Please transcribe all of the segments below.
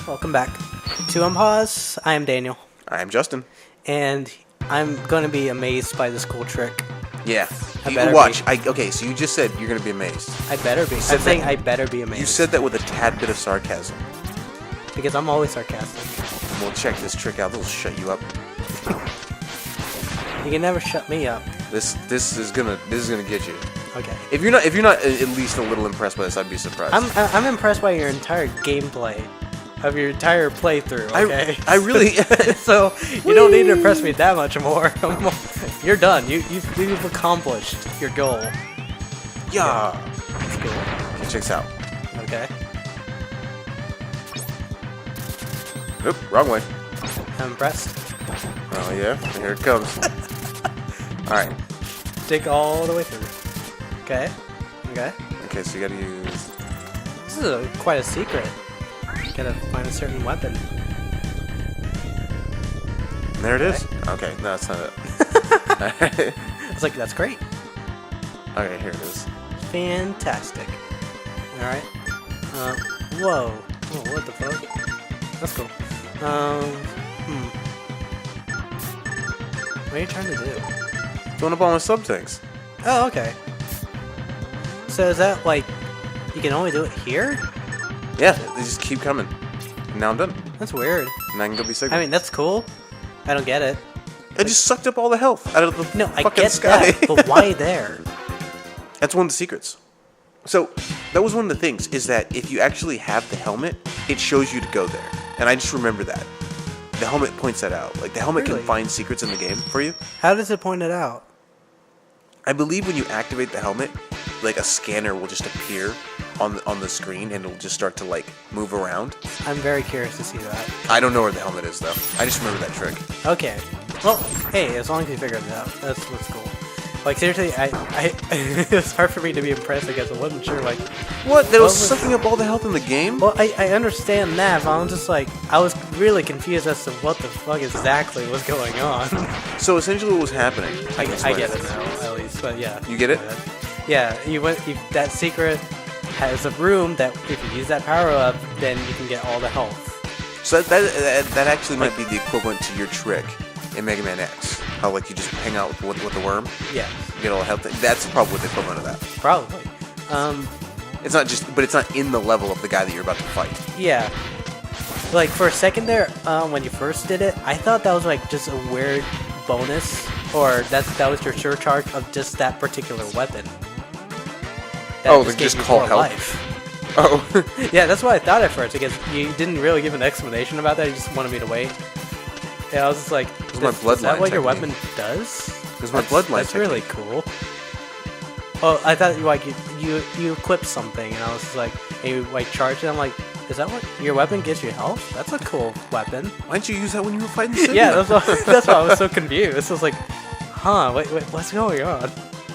Welcome back to Unpause. I am Daniel, I'm Justin. and I'm going to be amazed by this cool trick. Yeah. I better watch. be. Okay, so you just said you're going to be amazed. I better be. I'm said saying that- I better be amazed. You said that with a tad bit of sarcasm. because I'm always sarcastic. Well, check this trick out. This will shut you up. You can never shut me up. This is gonna get you. Okay. If you're not at least a little impressed by this, I'd be surprised. I'm impressed by your entire gameplay of your entire playthrough. Okay. I really. So you don't need to impress me that much more. You're done. You've accomplished your goal. Yeah. That's cool. Okay, check this out. Okay. Oop, wrong way. I'm impressed. Oh yeah, here it comes. All right. Dig all the way through. Okay. Okay. Okay, so you gotta use. This is quite a secret. You gotta find a certain weapon. And there it is. Okay, no, that's not it. I was like, that's great. Okay, here it is. Fantastic. Alright. Whoa. Oh, what the fuck? That's cool. What are you trying to do? Filling up all my sub tanks. Oh, okay. So is that like, you can only do it here? Yeah, they just keep coming. And now I'm done. That's weird. And I can go be sick. I mean, that's cool. I don't get it. I just sucked up all the health out of the No, I fucking get sky. that, but why there? That's one of the secrets. So that was one of the things, is that if you actually have the helmet, it shows you to go there. And I just remember that. The helmet points that out. Like, the helmet Really? can find secrets in the game for you. How does it point it out? I believe when you activate the helmet, like a scanner will just appear on the screen and it'll just start to like move around. I'm very curious to see that. I don't know where the helmet is though. I just remember that trick. Okay. Well, hey, as long as you figured it out, that's cool. Like seriously, it was hard for me to be impressed because I wasn't sure. Like, What? That was was- sucking up all the health in the game? well, I understand that, but I'm just like, I was really confused as to what the fuck exactly was going on. So essentially what was happening. I get it now, at least, but yeah. You get it? Yeah, that secret has a room that if you use that power up, then you can get all the health. So that actually might be the equivalent to your trick in Mega Man X. How like you just hang out with the worm, Yeah, get all the health. That's probably the equivalent of that. probably. It's not just, but it's not in the level of the guy that you're about to fight. Yeah. Like for a second there, when you first did it, I thought that was like just a weird bonus, or that was your surcharge of just that particular weapon. That Oh, they gave just you call more help? life. Oh. Yeah, that's what I thought at first because you didn't really give an explanation about that. You just wanted me to wait. Yeah, I was just like, was my is that bloodline what your technique. weapon does? It was my bloodline That's really cool. Oh, I thought you equipped something, and I was just like, and you like charged it. I'm like, is that what your weapon gives you health? That's a cool weapon. Why didn't you use that when you were fighting Sigma? Yeah, that's why I was so confused. I was like, huh, wait, what's going on?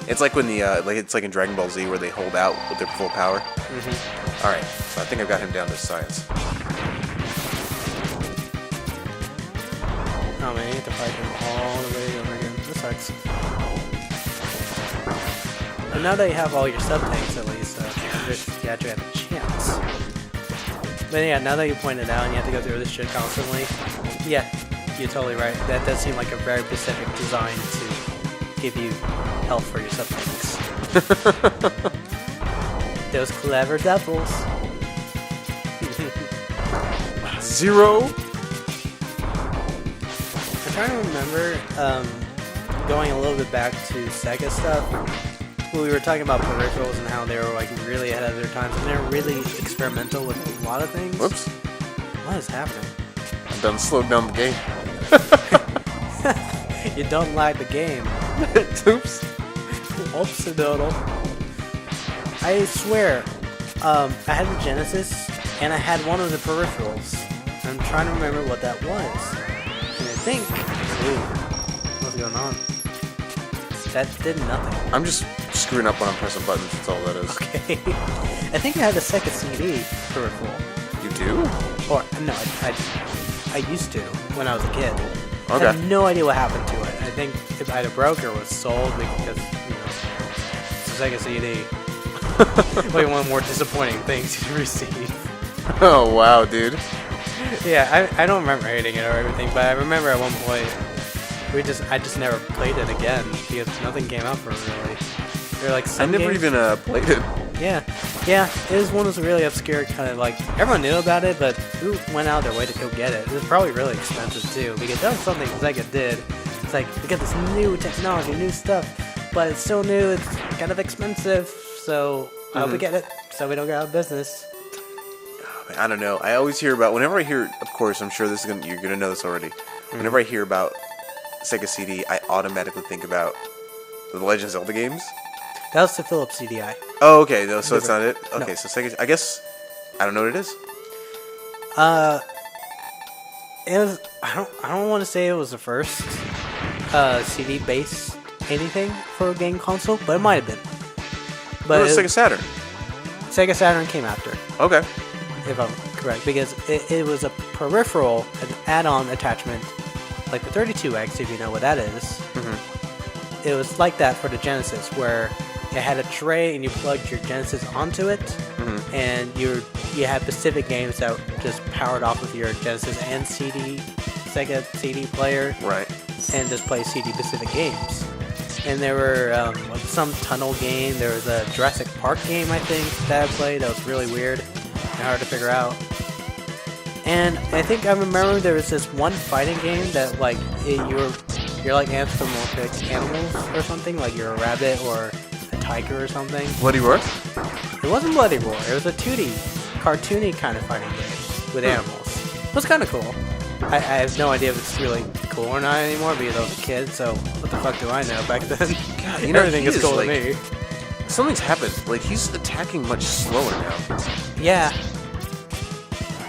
It's like when the it's like in Dragon Ball Z where they hold out with their full power. Mm-hmm. All right, so I think I've got him down to science. Oh man, you have to fight him all the way over again. This sucks. But now that you have all your sub-tanks at least, you actually have a chance. But yeah, now that you pointed out and you have to go through this shit constantly, yeah, you're totally right. That does seem like a very specific design to give you health for your sub-tanks. Those clever devils. Zero. I'm trying to remember, going a little bit back to Sega stuff. We were talking about peripherals and how they were like really ahead of their times, and they're really experimental with a lot of things. Whoops. What is happening? I'm done slowed down the game. You don't like the game. Oops. Oops-a-doodle. I swear, I had the Genesis, and I had one of the peripherals. I'm trying to remember what that was. And I think... Ooh, what's going on? That did nothing. I'm just screwing up when I'm pressing buttons. That's all that is. Okay. I think I had the Sega CD peripheral. You do? Or, no, I used to when I was a kid. I Okay. have no idea what happened to it. I think it either broke or was sold because, you know, it's a Sega CD. Way one more disappointing thing to receive. Oh wow, dude. Yeah, I don't remember hating it or everything, but I remember at one point I just never played it again because nothing came out for it really. There were like I some never games- even played it. Yeah, it was one of those really obscure kind of like everyone knew about it, but who went out their way to go get it? It was probably really expensive too because that was something Sega did. It's like we got this new technology, new stuff, but it's still new. It's kind of expensive, so we get it so we don't go out of business. I don't know. I always hear about whenever I hear. Of course, I'm sure you're gonna know this already. Whenever I hear about Sega CD, I automatically think about the Legend of Zelda games. That was the Philips CDI. Oh, okay. No, so it's not it. No. Okay, so Sega. I guess I don't know what it is. It was. I don't want to say it was the first CD based anything for a game console, but it might have been. But it was Sega Saturn. Sega Saturn came after, Okay. if I'm correct, because it was a peripheral, an add-on attachment, like the 32X, if you know what that is. It was like that for the Genesis, where it had a tray and you plugged your Genesis onto it, and you had specific games that just powered off of your Genesis and Sega CD player, Right. and just play CD-specific games. And there were like some tunnel game. There was a Jurassic Park game, I think, that I played. That was really weird and hard to figure out. And I think I remember there was this one fighting game that like you're like anthropomorphic animals or something. Like you're a rabbit or a tiger or something. Bloody Roar? It wasn't Bloody Roar. It was a 2D, cartoony kind of fighting game with animals. It was kind of cool. I have no idea if it's really cool or not anymore because I was a kid, so what the fuck do I know back then? God, you know, Everything he is is, cool like- to me. Something's happened. Like, he's attacking much slower now. Yeah,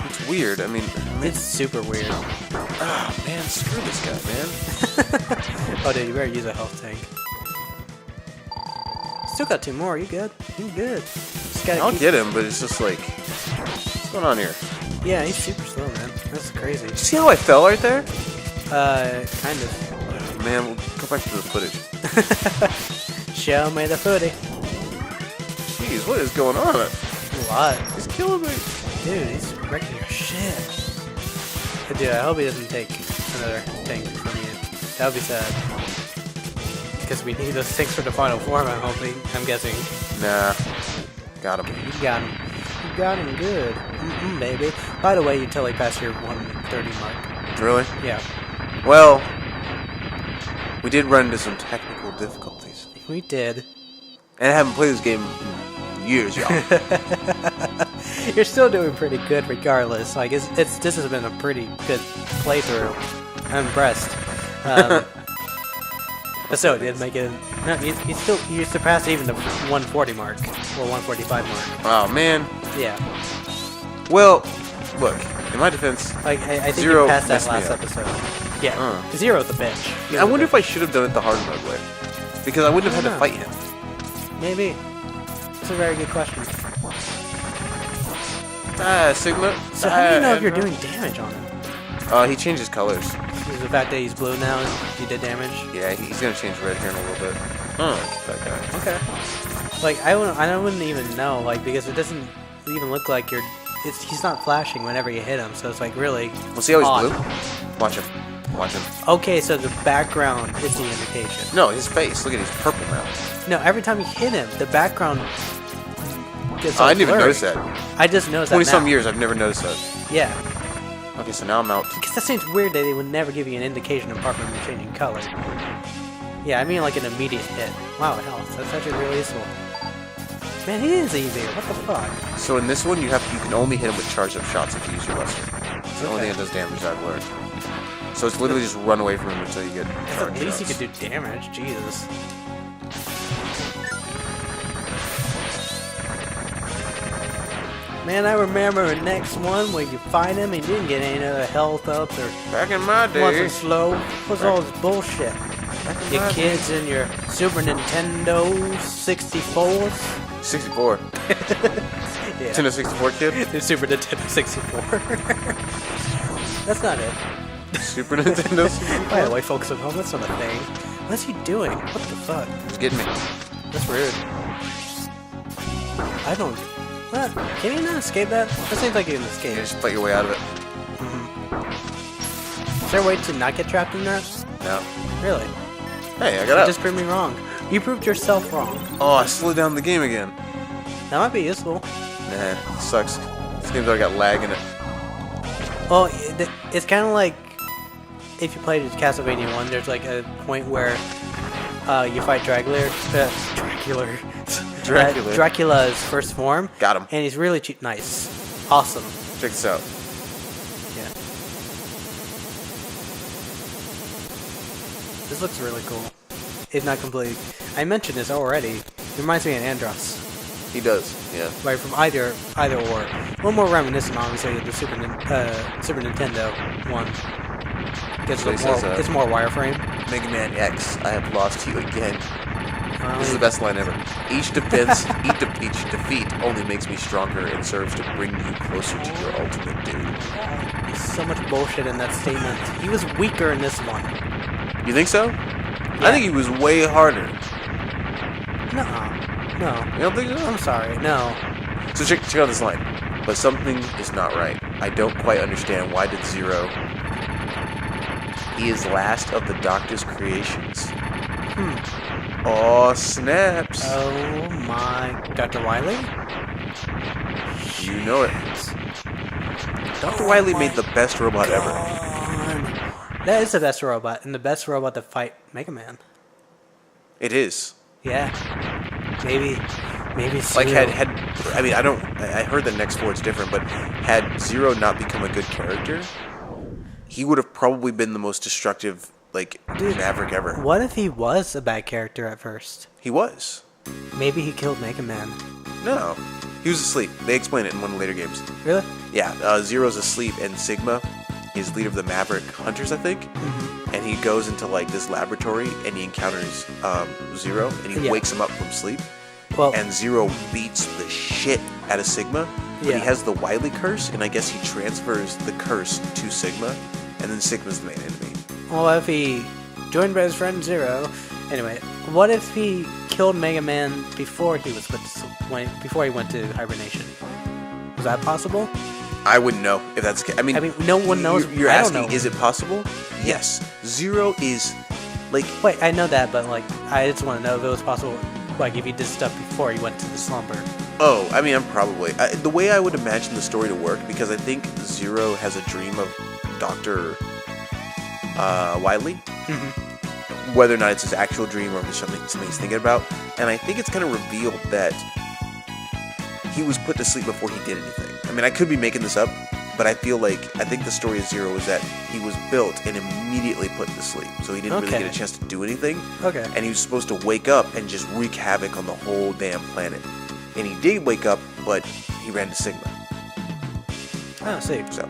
It's weird. I mean, it's super weird. man, screw this guy, man. Oh, dude, you better use a health tank. Still got 2 more. You good? You good? Just gotta I'll keep- get him, but it's just like, what's going on here? Yeah, he's super slow, man. That's crazy. See how I fell right there? Kind of. Man, we'll go back to the footage. Show me the footy. Jeez, what is going on? A lot. He's killing me. Dude, he's wrecking your shit. But dude, I hope he doesn't take another tank from you. That would be sad. Because we need those tanks for the final form, I'm guessing. Nah. Got him. You got him. You got him good. Baby. By the way, you totally passed your 130 mark. Really? Yeah. Well, we did run into some technical difficulties. We did. And I haven't played this game in years, y'all. You're still doing pretty good regardless. Like, this has been a pretty good playthrough. I'm impressed. But so, it did make it... No, you surpassed even the 140 mark. Or 145 mark. Oh, man. Yeah. Well, look, in my defense, Like, I think Zero you passed that messed me last up. episode. Yeah. Zero's the bitch. I wonder if I should have done it the hard mode way. Because I wouldn't have had to fight him. Maybe. That's a very good question. Sigma. So how do you know if you're doing damage on him? He changes colors. Is the fact that he's blue now and you did damage? Yeah, he's gonna change red here in a little bit. That guy. Okay. Like I wouldn't even know, like because it doesn't even look like he's not flashing whenever you hit him, so it's like really. Well, see how he's odd. blue? Watch him. Watch him. Okay, so the background is the indication. No, his face. Look at, he's purple now. No, every time you hit him, the background gets I all didn't even blurry. notice that. I just noticed that 20-some now. years, I've never noticed that. Yeah. Okay, so now I'm out. Because that seems weird that they would never give you an indication apart from changing color. Yeah, I mean like an immediate hit. Wow, hell, that's actually really useful. Man, he is easier. What the fuck? So in this one, you can only hit him with charged up shots if you use your Buster. It's the only thing that does damage that I've learned. So it's literally just run away from him until you get At charged least you shots. could do damage. Jesus. Man, I remember the next one where you fight him and you didn't get any other health ups or Back in my day. wasn't slow. What's all this bullshit? Your kids and your Super Nintendo 64s? 64. Yeah. Nintendo 64 kid? The Super Nintendo 64. That's not it. Super Nintendo 64? By the way, folks at home, that's not a thing. What's he doing? What the fuck? He's getting me. That's rude. I don't... What? Can you not escape that? That seems like you can escape. You just fight your way out of it. there a way to not get trapped in that? No. Really? Hey, I got You out. just proved me wrong. You proved yourself wrong. Oh, I slowed down the game again. That might be useful. Nah, sucks. This game's already got lag in it. Well, it's kind of like if you played Castlevania 1, there's like a point where you fight Dracula's first form. Got him. And he's really cheap. Nice. Awesome. Check this out. Yeah. This looks really cool. If not complete. I mentioned this already. It reminds me of Andros. He does, yeah. Right, from either or. A little more reminiscent, honestly, of the Super Nintendo one. Because So he says, it's more wireframe. Mega Man X, I have lost you again. This is the best line ever. Each defeat only makes me stronger and serves to bring you closer to your ultimate doom. There's so much bullshit in that statement. He was weaker in this one. You think so? Yeah. I think he was way harder. No. You don't think so? I'm sorry, no. So check out this line. But something is not right. I don't quite understand. Why did Zero... He is last of the Doctor's creations. Oh, snaps. Oh my... Dr. Wily? You know it. Dr. Wily made the best robot ever. That is the best robot, and the best robot to fight Mega Man. It is. Yeah. Maybe Like Zero. I heard the next four is different, but had Zero not become a good character, he would have probably been the most destructive, Maverick ever. What if he was a bad character at first? He was. Maybe he killed Mega Man. No. He was asleep. They explain it in one of the later games. Really? Yeah, Zero's asleep, and Sigma is leader of the Maverick Hunters, I think. Mm-hmm. And he goes into, this laboratory, and he encounters Zero, and he wakes him up from sleep. Well, And Zero beats the shit out of Sigma, but he has the Wily curse, and I guess he transfers the curse to Sigma, and then Sigma's the main enemy. well, if he joined by his friend Zero, anyway, what if he killed Mega Man before he was before he went to hibernation? Was that possible? I wouldn't know if that's. I mean, no one knows. You're I don't asking, know. is it possible? Yes. Zero is Wait, I know that, but I just want to know if it was possible. If he did stuff before he went to the slumber. Oh, I mean, I'm probably the way I would imagine the story to work, because I think Zero has a dream of Dr. Wily. Mm-hmm. Whether or not it's his actual dream or if it's something he's thinking about, and I think it's kind of revealed that he was put to sleep before he did anything. I mean, I could be making this up, but I think the story of Zero is that he was built and immediately put to sleep, so he didn't really get a chance to do anything. Okay. And he was supposed to wake up and just wreak havoc on the whole damn planet. And he did wake up, but he ran to Sigma. Oh, see. So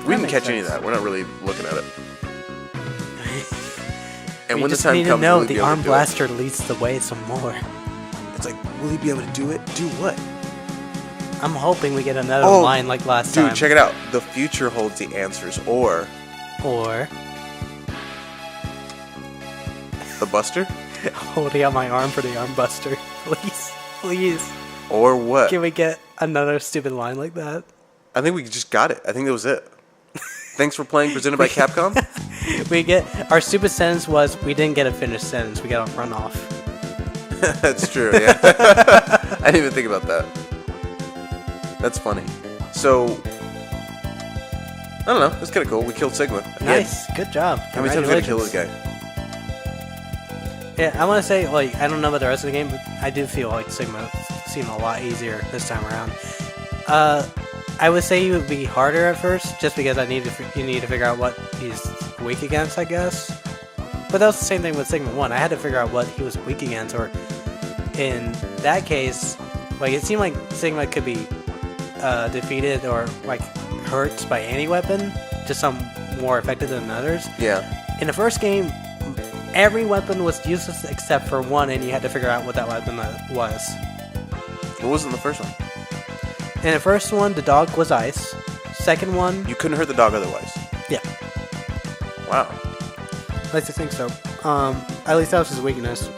we didn't makes catch any of sense. that. We're not really looking at it. And We when the just time need comes, to know will he be the able arm to do blaster leads the way some more. it? It's like, will he be able to do it? Do what? I'm hoping we get another line like last Dude, time. check it out. The future holds the answers, or Or the Buster, holding out my arm for the arm buster. Please. or what? Can we get another stupid line like that? I think we just got it. I think that was it. Thanks for playing, presented by Capcom. We get our stupid sentence was we didn't get a finished sentence. We got a run off. That's true, yeah. I didn't even think about that. That's funny. So, I don't know. It's kind of cool. We killed Sigma. Again. Nice, good job. How many times did we kill this guy? Yeah, I want to say I don't know about the rest of the game, but I do feel like Sigma seemed a lot easier this time around. I would say he would be harder at first, just because you need to figure out what he's weak against, I guess. But that was the same thing with Sigma 1. I had to figure out what he was weak against, or in that case, it seemed like Sigma could be defeated or hurt by any weapon, just some more effective than others. Yeah. In the first game, every weapon was useless except for one, and you had to figure out what that weapon was. What was in the first one? In the first one, the dog was ice. Second one, You couldn't hurt the dog otherwise. yeah, Wow. I like to think so. At least that was his weakness.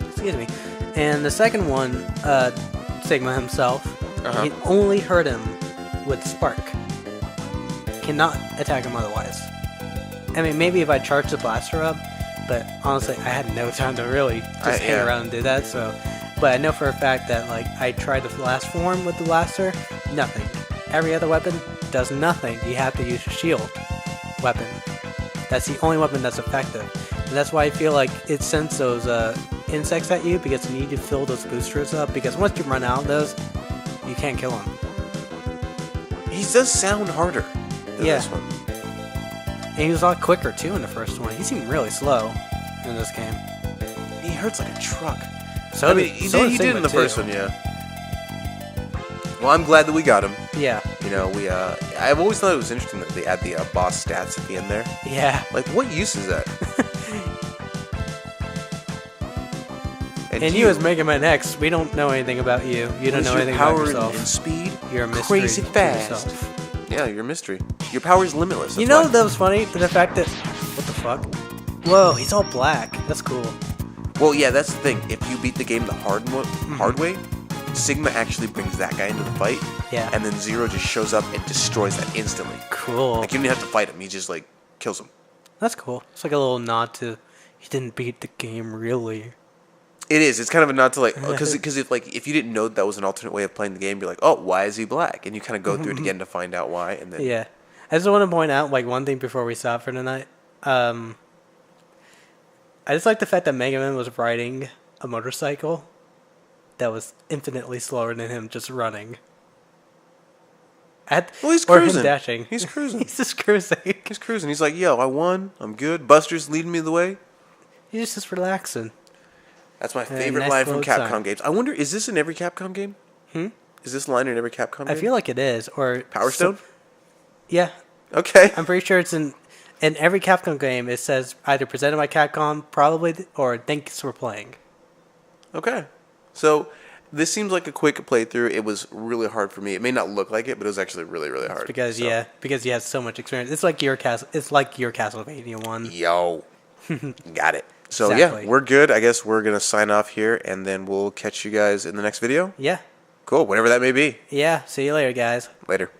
Excuse me. And the second one, Sigma himself, Uh-huh. you can only hurt him with Spark. cannot attack him otherwise. I mean, maybe if I charged the blaster up, but honestly, I had no time to really just hang around and do that. So, but I know for a fact that like I tried the last form with the blaster, nothing. Every other weapon does nothing. You have to use your shield weapon. That's the only weapon that's effective. And that's why I feel like it sends those insects at you, because you need to fill those boosters up, because once you run out of those, you can't kill them. He does sound harder than this one. And he was a lot quicker too in the first one. He seemed really slow in this game. He hurts like a truck. So I mean, he did in the first one, yeah. Well, I'm glad that we got him. Yeah. You know, I've always thought it was interesting that they add the boss stats at the end there. Yeah. Like, what use is that? And you as Mega Man X, we don't know anything about you. You don't know anything about yourself. And speed, you're a mystery. Crazy fast. Yeah, you're a mystery. Your power is limitless. You know that was funny? The fact that... What the fuck? Whoa, he's all black. That's cool. Well, yeah, that's the thing. If you beat the game the hard way, Sigma actually brings that guy into the fight. Yeah. And then Zero just shows up and destroys that instantly. Cool. Like, you don't even have to fight him. He just, like, kills him. That's cool. It's like a little nod to... He didn't beat the game, really. It is. It's kind of a nod to, like... Because if you didn't know that was an alternate way of playing the game, you're like, oh, why is he black? And you kind of go through it again to find out why. And then... Yeah. I just want to point out, like, one thing before we stop for tonight. I just like the fact that Mega Man was riding a motorcycle that was infinitely slower than him just running. Well, he's cruising. Or him dashing. He's cruising. He's just cruising. He's cruising. He's like, yo, I won. I'm good. Buster's leading me the way. He's just relaxing. That's my favorite line from Capcom games. I wonder, is this in every Capcom game? Is this line in every Capcom game? I feel like it is. Or Power Stone? Yeah. Okay. I'm pretty sure it's in every Capcom game. It says either presented by Capcom, probably, or thanks for playing. Okay. So this seems like a quick playthrough. It was really hard for me. It may not look like it, but it was actually really, really hard. Because because you have so much experience. It's like your Castlevania one. Yo. Got it. So exactly. Yeah, we're good. I guess we're gonna sign off here, and then we'll catch you guys in the next video. Yeah. Cool. Whatever that may be. Yeah. See you later, guys. Later.